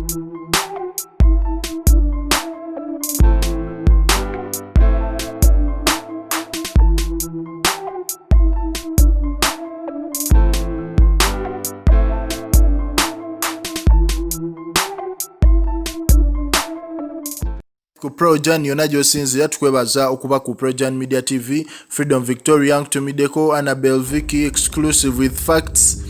Ku Projan yona gyosinzira tukwebaza okuba ku Projan Media TV, Freedom Victoria, Young to Mideko, Annabelle Vicky, exclusive with facts,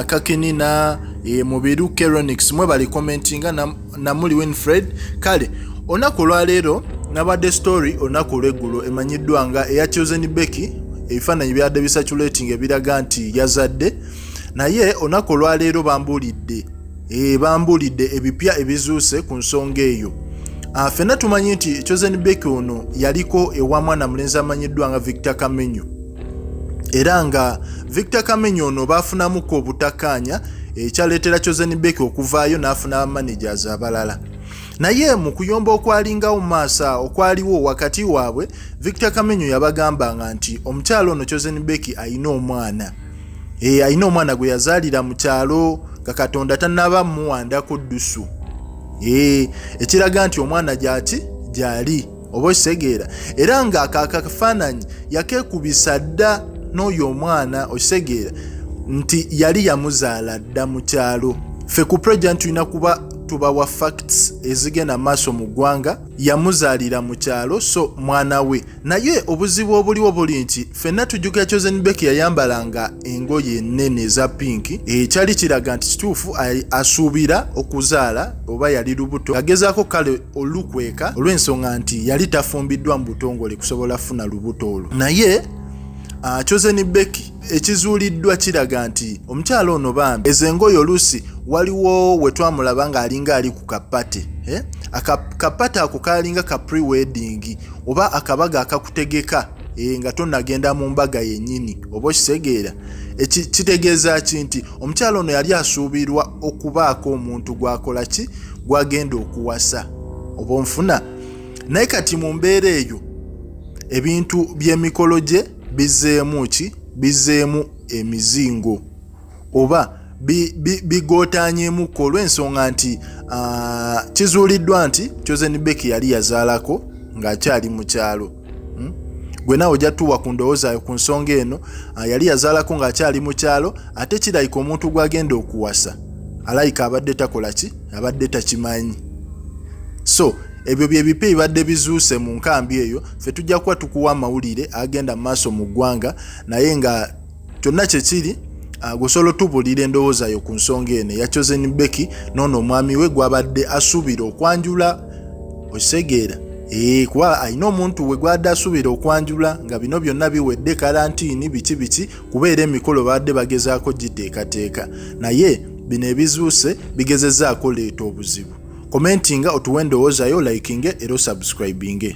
Kakinina, Mubiru, Keronix, mwebali commentinga na muli Winfred. Kale, onaku lwa leero nabadde story onaku lweggulo emanyiddwa nga eya Chosen Becky, ebifaananyi byadde bisatulating ebiraga nti yazadde, naye onaku lwa leero bambulidde ebipya ebizuuse ku nsonga eyo. Fena tumanyi nti Chosen Becky ono yaliko ewa mwana mulenzi amanyiddwa nga Victor Kamenyu, era nga Victor Kamenyu ono baafunamuko obutakkaanya ekyaleetera Chosen Becky okuvaayo n'afuna managers abalala. Naye mu kuyomba okwalingawo mu maaso okwaliwo wakati waabwe, Victor Kamenyu yabagambanga nti omukyalo ono Chosen Becky alina omwana. Alina omwana gwe yazaalira mu kyalo nga Katonda tannaba muwandako ddusu. Ekiraga nti omwana gyali oba okisegeera, era nga akafaananyi yakekubisa dda n'oyo omwana okisegeera nti yali yamuzaala dda mu kyalo. Ffe ku Projan tulina kuba tubawa facts ezigenda maaso mu ggwanga, yamuzaalira mu kyalo so mwana we. Naye obuzibu obuliwo buli nti ffenna tujjukira Chosen Becky yayambalanga engoye ennene eza pinki, ekyali kiraga nti kituufu asuubira okuzaala oba yali lubuto, agezaako kale olukweka olw'ensonga nti yali tafumbiddwa mu butongole kusobola funa lubuto olwo. Naye Chosen Becky ekizuuliddwa kiraga nti omukyalo ono bambi ezengoyo oluusi waliwo we twamulaba nga alinga ali ku kapate. Akapate ako kalinga ka pre-wedding oba akabaga akakutegeka nga tonnagenda mu mbaga yennyini oba okitegeera. Kitegeeza ki nti omukyalo ono yali asuubirwa okubaako omuntu gwakola ki gwagenda okuwasa oba onfuna. Naye kati mu mbeera eyo ebintu by'emikolo gye bizeemu emizingo oba bigootaanyeemuko olw'ensonga nti kizuuliddwa nti Chosen Becky yali yazaalako ng'akyali mu kyalo. Gwe naawe ojja tuwa ku ndowooza ku nsonga eno, yali yazaalako ng'akyali mu kyalo, ate kirayika omuntu gwagenda okuwasa alayika abadde takola ki, abadde takimanyi. So ebyo bye bipe bibadde bizuuse mu nkambi eyo. Ffe tujja kuba tukuwa amawulire agenda maaso mu ggwanga, naye nga kyonna kye kiri gusobola tubulira endowooza yo ku nsonga eno eya Chosen Becky n'ono omwami we gwabadde asuubira okwanjula okisegeera. Kuba alina omuntu we gwadde asuubira okwanjula nga bino byonna biwedde kalantiini biki kubeera emikolo badde bagezaako giteekateeka, naye bino ebizuuse bigezezzaako leeta obuzibu. Commentinga otuwe endowooza yo, likinge era subscribinge.